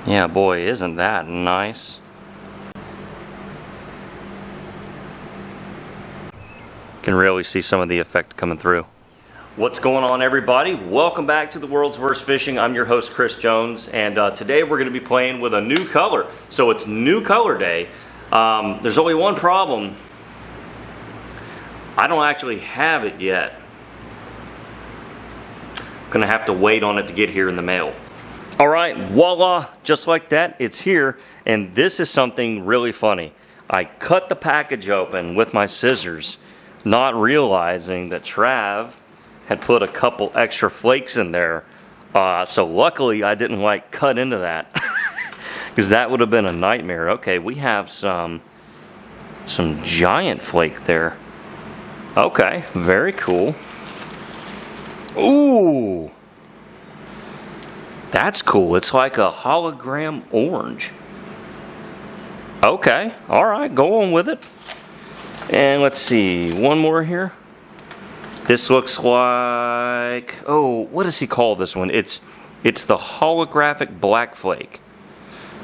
Yeah, boy, isn't that nice? Can really see some of the effect coming through. What's going on, everybody? Welcome back to the World's Worst Fishing. I'm your host, Chris Jones, and today we're going to be playing with a new color. So it's new color day. There's only one problem. I don't actually have it yet. I'm going to have to wait on it to get here in the mail. All right, voila, just like that, it's here. And this is something really funny. I cut the package open with my scissors, not realizing that Trav had put a couple extra flakes in there. So luckily I didn't cut into that because that would have been a nightmare. Okay, we have some giant flake there. Okay, very cool. Ooh, that's cool. It's like a hologram orange. Okay, all right, go on with it. And let's see, one more here. This looks like, oh, what does he call this one? It's the holographic black flake.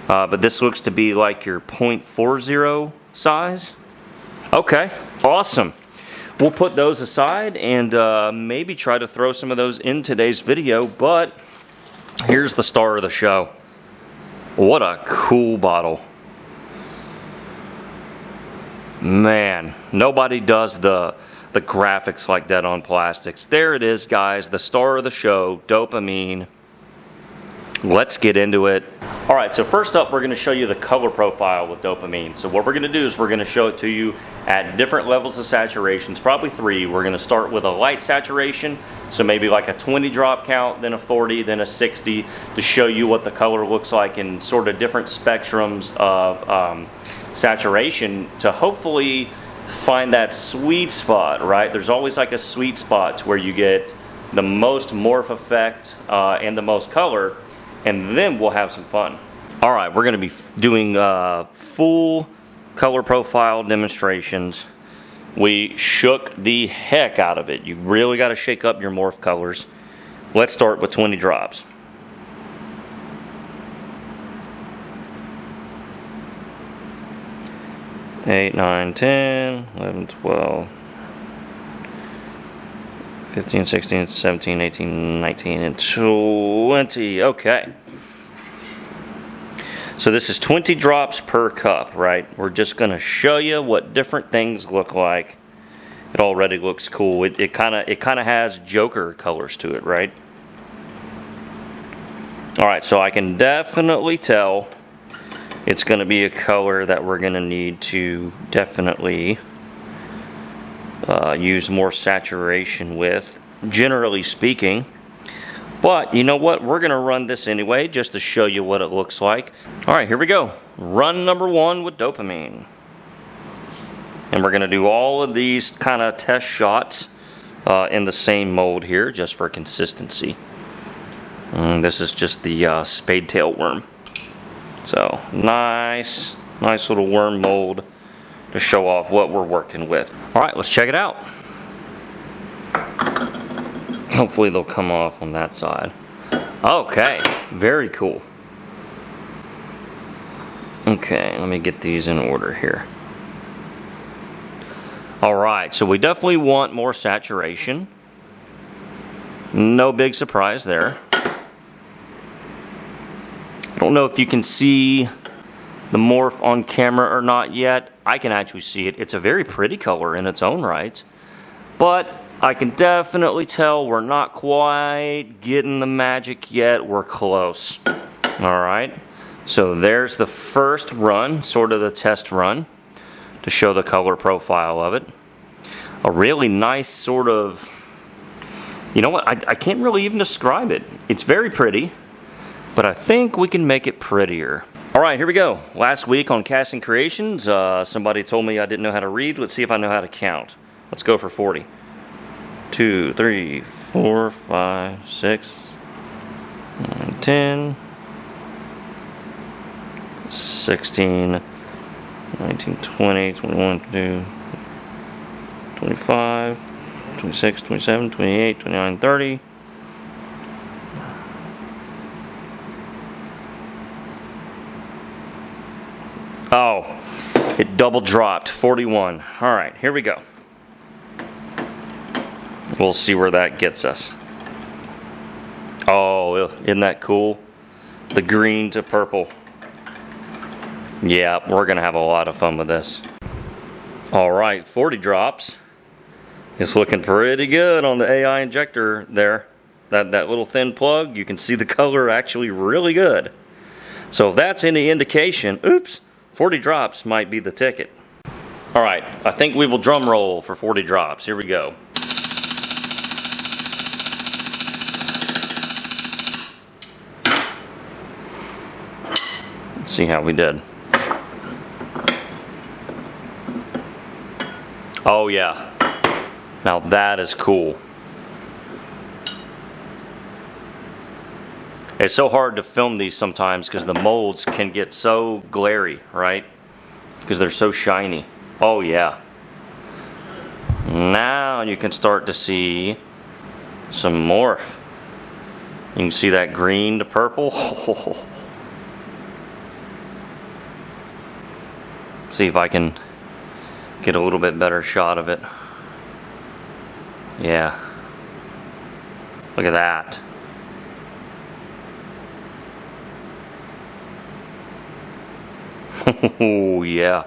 But this looks to be like your 0.40 size. Okay, awesome. We'll put those aside and maybe try to throw some of those in today's video, but here's the star of the show. What a cool bottle. Man, nobody does the graphics like that on plastics. There it is, guys, the star of the show, Dopamine. Let's get into it. All right, so first up, we're going to show you the color profile with Dopamine. So what we're going to do is we're going to show it to you at different levels of saturations, probably 3. We're going to start with a light saturation, so maybe like a 20 drop count, then a 40, then a 60, to show you what the color looks like in sort of different spectrums of saturation, to hopefully find that sweet spot, right? There's always like a sweet spot where you get the most morph effect and the most color, and then we'll have some fun. All right, we're going to be doing full color profile demonstrations. We shook the heck out of it. You really got to shake up your morph colors. Let's start with 20 drops. Eight, 9, 10, 11, 12, 15, 16, 17, 18, 19, and 20. Okay. So this is 20 drops per cup, right? We're just going to show you what different things look like. It already looks cool. It kind of has Joker colors to it, right? All right, so I can definitely tell it's going to be a color that we're going to need to definitely use more saturation with, generally speaking. But you know what? We're going to run this anyway just to show you what it looks like. All right, here we go. Run number 1 with Dopamine. And we're going to do all of these kind of test shots in the same mold here just for consistency. This is just the spade tail worm. So nice little worm mold to show off what we're working with. All right, let's check it out. Hopefully they'll come off on that side. Okay, very cool. Okay, let me get these in order here. All right, so we definitely want more saturation. No big surprise there. I don't know if you can see the morph on camera or not yet. I can actually see it. It's a very pretty color in its own right. But I can definitely tell we're not quite getting the magic yet. We're close. All right. So there's the first run, sort of the test run, to show the color profile of it. A really nice sort of, you know what, I can't really even describe it. It's very pretty, but I think we can make it prettier. All right, here we go. Last week on Casting Creations, somebody told me I didn't know how to read. Let's see if I know how to count. Let's go for 40. 2, 3, 4, 5, 6, 9, 10, 16, 19, 20, 21, 22, 25, 26, 27, 28, 29, 30. Oh, it double dropped, 41. All right, here we go. We'll see where that gets us. Oh, isn't that cool? The green to purple. Yeah, we're gonna have a lot of fun with this. All right, 40 drops. It's looking pretty good on the AI injector there. That little thin plug, you can see the color actually really good. So if that's any indication, oops, 40 drops might be the ticket. All right, I think we will drum roll for 40 drops. Here we go. Let's see how we did. Oh yeah, now that is cool. It's so hard to film these sometimes because the molds can get so glary, right? Because they're so shiny. Oh yeah. Now you can start to see some morph. You can see that green to purple. See if I can get a little bit better shot of it. Yeah. Look at that. Oh yeah.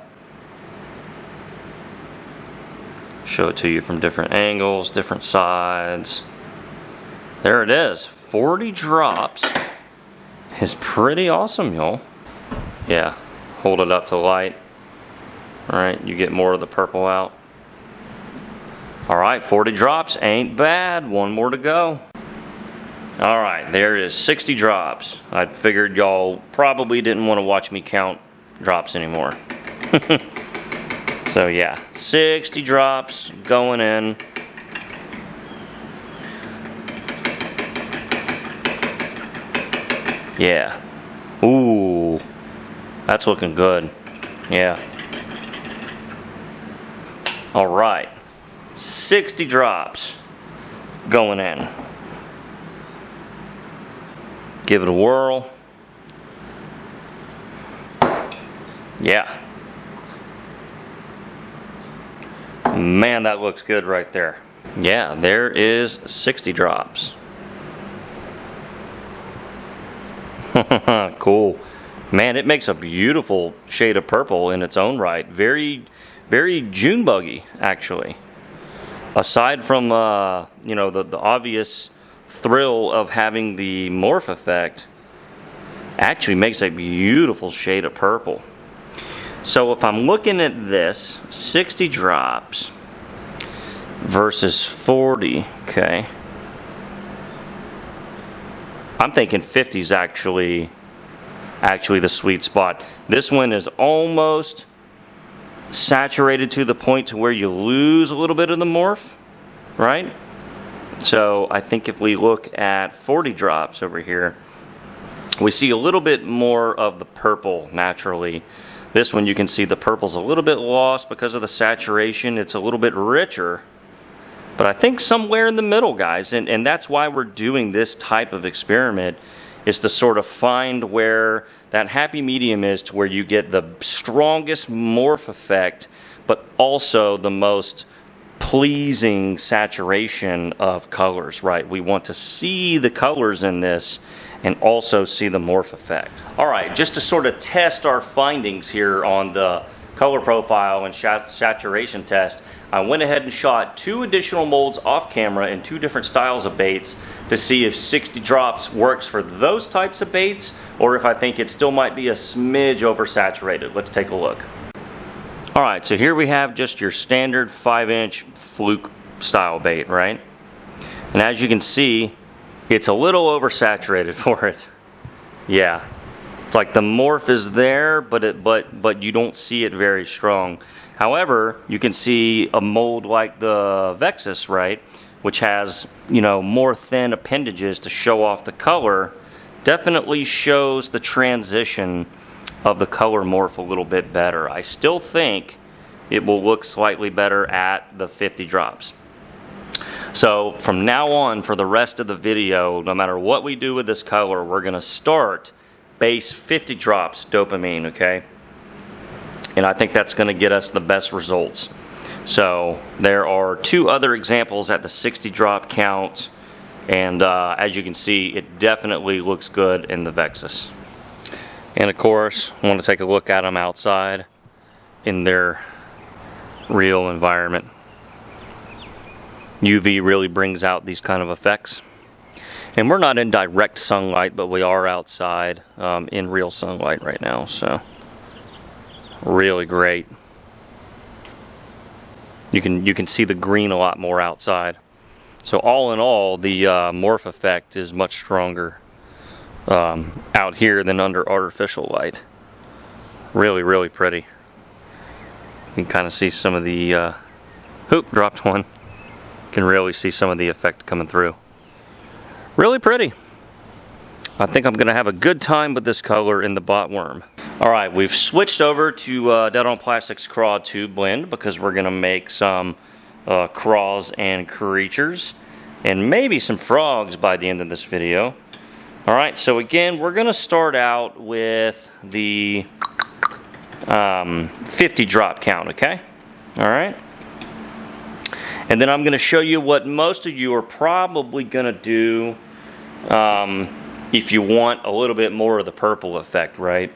Show it to you from different angles, different sides. There it is. 40 drops is pretty awesome, y'all. Yeah. Hold it up to light. Alright, you get more of the purple out. Alright, 40 drops ain't bad. One more to go. Alright, there is 60 drops. I figured y'all probably didn't want to watch me count drops anymore. So yeah, 60 drops going in. Yeah. Ooh, that's looking good. Yeah. All right, 60 drops going in. Give it a whirl. Yeah. Man, that looks good right there. Yeah, there is 60 drops. Cool. Man, it makes a beautiful shade of purple in its own right. Very, very June buggy, actually. Aside from, you know, the obvious thrill of having the morph effect, actually makes a beautiful shade of purple. So if I'm looking at this, 60 drops versus 40, okay. I'm thinking 50 is actually the sweet spot. This one is almost saturated to the point to where you lose a little bit of the morph, right? So I think if we look at 40 drops over here, we see a little bit more of the purple naturally. This one you can see the purple's a little bit lost because of the saturation. It's a little bit richer. But I think somewhere in the middle, guys, and that's why we're doing this type of experiment, is to sort of find where that happy medium is, to where you get the strongest morph effect, but also the most pleasing saturation of colors, right? We want to see the colors in this and also see the morph effect. All right, just to sort of test our findings here on the color profile and saturation test, I went ahead and shot 2 additional molds off camera in 2 different styles of baits to see if 60 drops works for those types of baits, or if I think it still might be a smidge oversaturated. Let's take a look. All right, so here we have just your standard 5-inch fluke style bait, right? And as you can see, it's a little oversaturated for it. Yeah, it's like the morph is there, but you don't see it very strong. However, you can see a mold like the Vexus, right, which has, you know, more thin appendages to show off the color, definitely shows the transition of the color morph a little bit better. I still think it will look slightly better at the 50 drops. So from now on, for the rest of the video, no matter what we do with this color, we're going to start base 50 drops dopamine, okay? and I think that's going to get us the best results. So there are 2 other examples at the 60 drop count, and as you can see, it definitely looks good in the Vexus. And of course, I want to take a look at them outside in their real environment. UV really brings out these kind of effects. And we're not in direct sunlight, but we are outside in real sunlight right now, so really great. You can see the green a lot more outside. So all in all, the morph effect is much stronger out here than under artificial light. Really, really pretty. You can kind of see some of the, dropped one. You can really see some of the effect coming through. Really pretty. I think I'm going to have a good time with this color in the botworm. Alright, we've switched over to Dead on Plastic's Craw Tube Blend because we're going to make some craws and creatures and maybe some frogs by the end of this video. Alright, so again, we're going to start out with the 50 drop count, okay? Alright? And then I'm going to show you what most of you are probably going to do if you want a little bit more of the purple effect, right?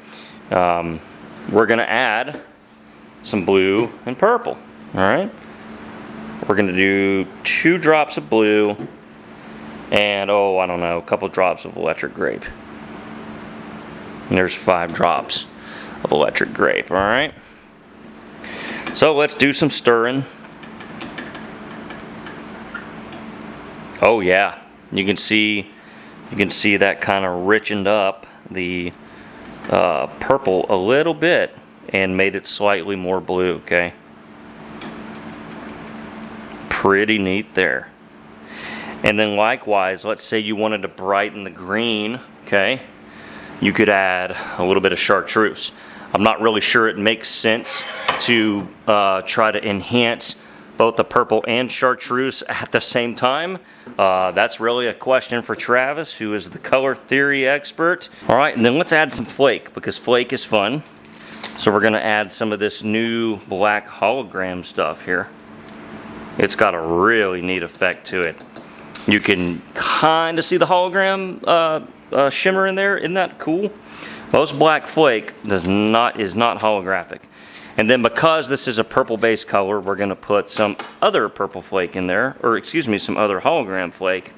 We're going to add some blue and purple, alright? We're going to do 2 drops of blue and, I don't know, a couple drops of electric grape. And there's 5 drops of electric grape, alright? So let's do some stirring. Oh yeah, you can see that kind of richened up the purple a little bit and made it slightly more blue, okay? Pretty neat there. And then likewise, let's say you wanted to brighten the green, okay? You could add a little bit of chartreuse. I'm not really sure it makes sense to try to enhance both the purple and chartreuse at the same time. That's really a question for Travis, who is the color theory expert. Alright, and then let's add some flake, because flake is fun. So we're going to add some of this new black hologram stuff here. It's got a really neat effect to it. You can kind of see the hologram shimmer in there. Isn't that cool? Most black flake is not holographic. And then because this is a purple-based color, we're going to put some other purple flake in there, or excuse me, some other hologram flake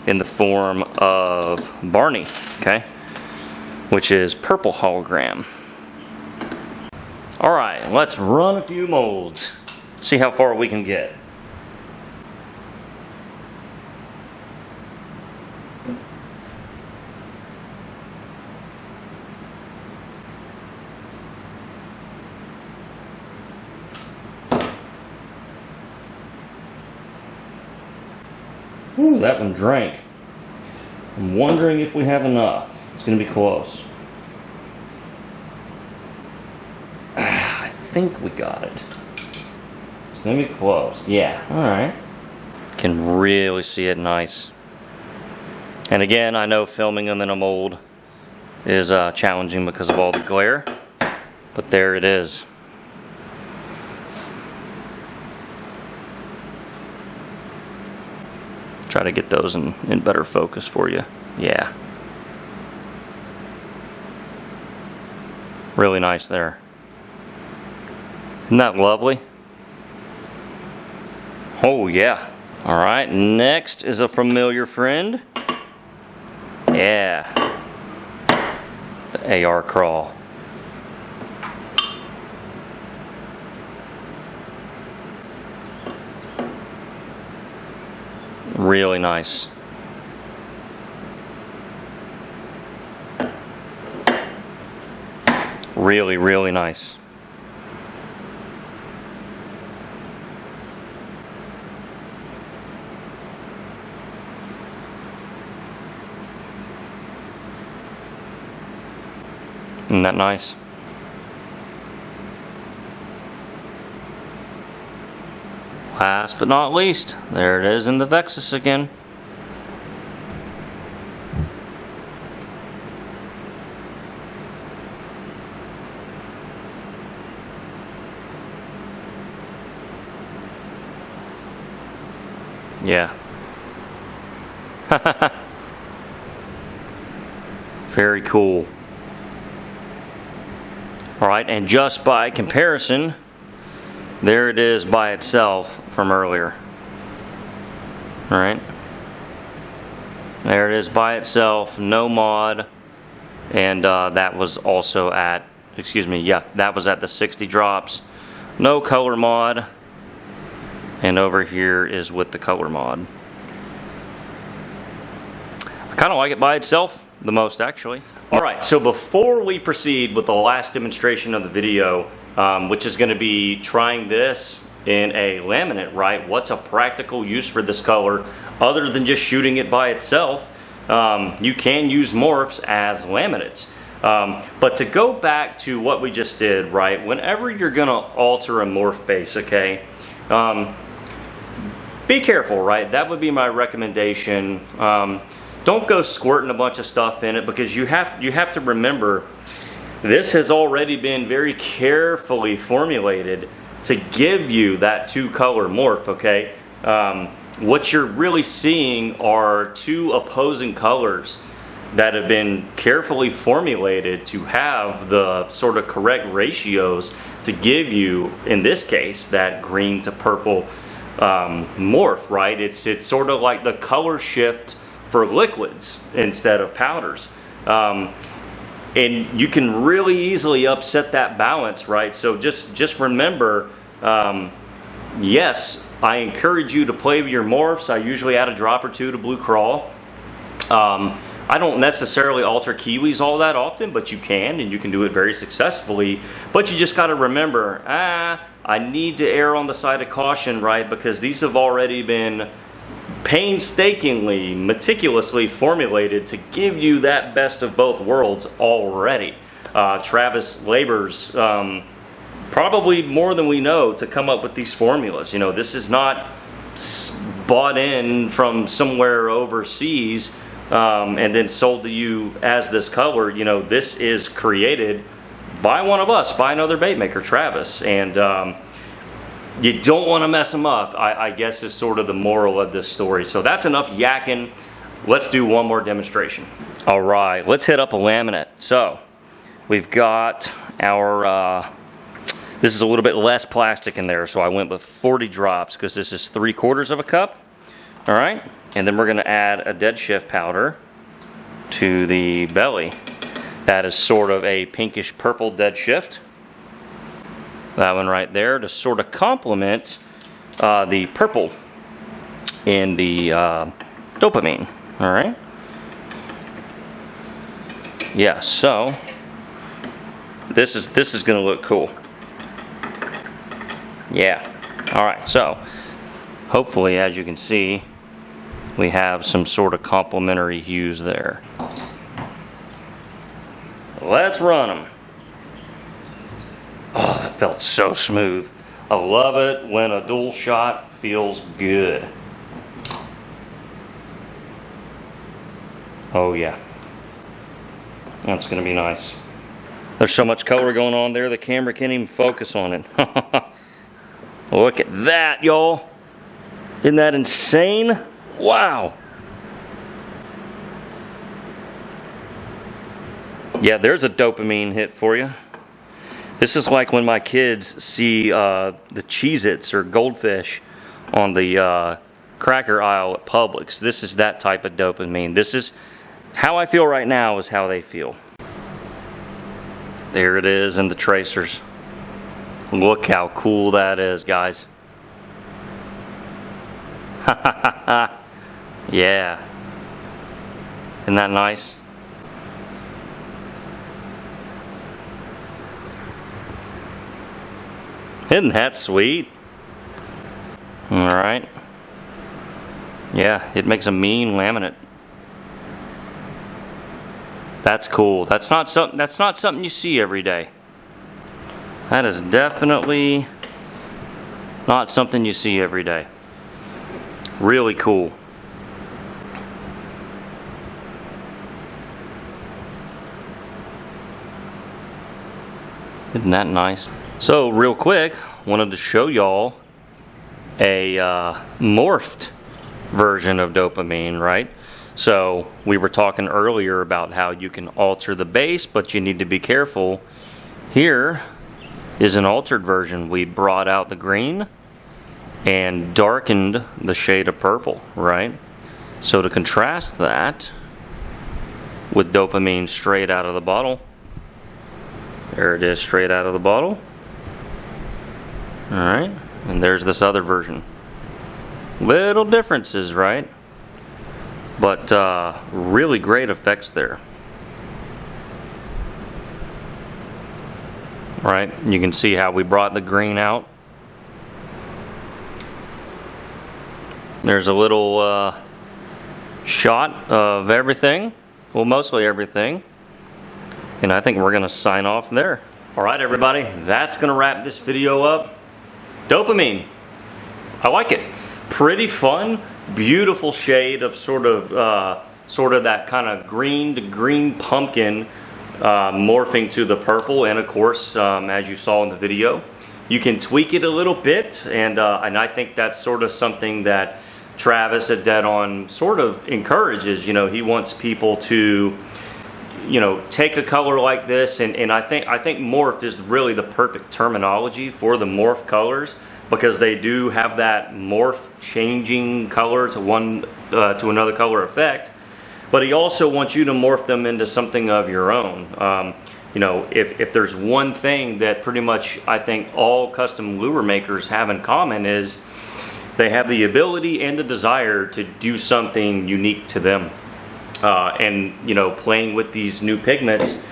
in the form of Barney, okay? Which is purple hologram. Alright, let's run a few molds. See how far we can get. Ooh, that one drank. I'm wondering if we have enough. It's going to be close. I think we got it. It's going to be close. Yeah, alright. Can really see it nice. And again, I know filming them in a mold is challenging because of all the glare. But there it is. Try to get those in better focus for you. Yeah. Really nice there. Isn't that lovely? Oh yeah. Alright, next is a familiar friend. Yeah. The AR crawl. Really nice. Really, really nice. Isn't that nice? Last but not least, there it is in the Vexus again. Yeah. Very cool. Alright, and just by comparison, there it is by itself from earlier. Alright. There it is by itself, no mod. And that was also at, excuse me, yeah, that was at the 60 drops. No color mod. And over here is with the color mod. I kind of like it by itself the most, actually. Alright, so before we proceed with the last demonstration of the video, which is going to be trying this in a laminate, right? What's a practical use for this color other than just shooting it by itself? You can use morphs as laminates. But to go back to what we just did, right? Whenever you're going to alter a morph base, okay? Be careful, right? That would be my recommendation. Don't go squirting a bunch of stuff in it, because you have to remember this has already been very carefully formulated to give you that two-color morph, okay? What you're really seeing are two opposing colors that have been carefully formulated to have the sort of correct ratios to give you, in this case, that green to purple morph, right? It's sort of like the color shift for liquids instead of powders. And you can really easily upset that balance, right? So just remember, yes, I encourage you to play with your morphs. I usually add a drop or two to Blue Crawl. I don't necessarily alter kiwis all that often, but you can, and you can do it very successfully. But you just got to remember, I need to err on the side of caution, right? Because these have already been painstakingly, meticulously formulated to give you that best of both worlds already. Travis labors probably more than we know to come up with these formulas. You know, this is not bought in from somewhere overseas and then sold to you as this color. You know, this is created by one of us, by another bait maker, Travis, and you don't want to mess them up, I guess, is sort of the moral of this story. So that's enough yakking. Let's do one more demonstration. All right, let's hit up a laminate. So we've got our, this is a little bit less plastic in there, so I went with 40 drops because this is 3/4 of a cup. All right, and then we're going to add a dead shift powder to the belly. That is sort of a pinkish purple dead shift. That one right there to sort of complement the purple in the dopamine. All right. Yeah. So this is going to look cool. Yeah. All right. So hopefully, as you can see, we have some sort of complementary hues there. Let's run them. Oh, that felt so smooth. I love it when a dual shot feels good. Oh yeah. That's going to be nice. There's so much color going on there, the camera can't even focus on it. Look at that, y'all. Isn't that insane? Wow. Yeah, there's a dopamine hit for you. This is like when my kids see the Cheez-Its or Goldfish on the cracker aisle at Publix. This is that type of dopamine. This is how I feel right now, is how they feel. There it is in the tracers. Look how cool that is, guys. Yeah. Isn't that nice? Isn't that sweet? Alright. Yeah, it makes a mean laminate. That's cool. That's not something you see every day. That is definitely not something you see every day. Really cool. Isn't that nice? So real quick, wanted to show y'all a morphed version of Dopamine, right? So we were talking earlier about how you can alter the base, but you need to be careful. Here is an altered version. We brought out the green and darkened the shade of purple, right? So to contrast that with Dopamine straight out of the bottle, there it is, straight out of the bottle. All right, and there's this other version. Little differences, right? But really great effects there. Right, you can see how we brought the green out. There's a little shot of everything, well, mostly everything. And I think we're gonna sign off there. All right, everybody, that's gonna wrap this video up. Dopamine, I like it. Pretty fun, beautiful shade of sort of that kind of green to green pumpkin morphing to the purple, and of course, as you saw in the video, you can tweak it a little bit, and I think that's sort of something that Travis at Dead On sort of encourages. You know, he wants people to, you know, take a color like this, and I think morph is really the perfect terminology for the morph colors, because they do have that morph changing color to one to another color effect. But he also wants you to morph them into something of your own. You know, if there's one thing that pretty much I think all custom lure makers have in common, is they have the ability and the desire to do something unique to them. And you know, playing with these new pigments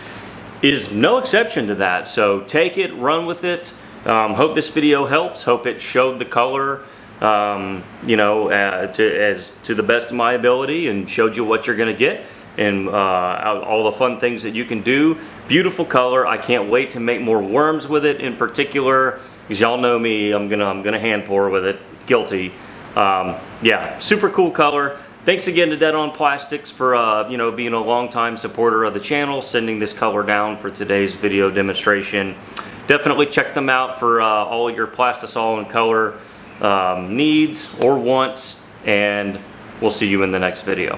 is no exception to that. So take it, run with it. Hope this video helps. Hope it showed the color, you know, to the best of my ability, and showed you what you're going to get, and all the fun things that you can do. Beautiful color. I can't wait to make more worms with it in particular, because y'all know me. I'm gonna hand pour with it. Guilty. Yeah, super cool color. Thanks again to Dead On Plastics for you know, being a longtime supporter of the channel, sending this color down for today's video demonstration. Definitely check them out for all your plastisol and color needs or wants, and we'll see you in the next video.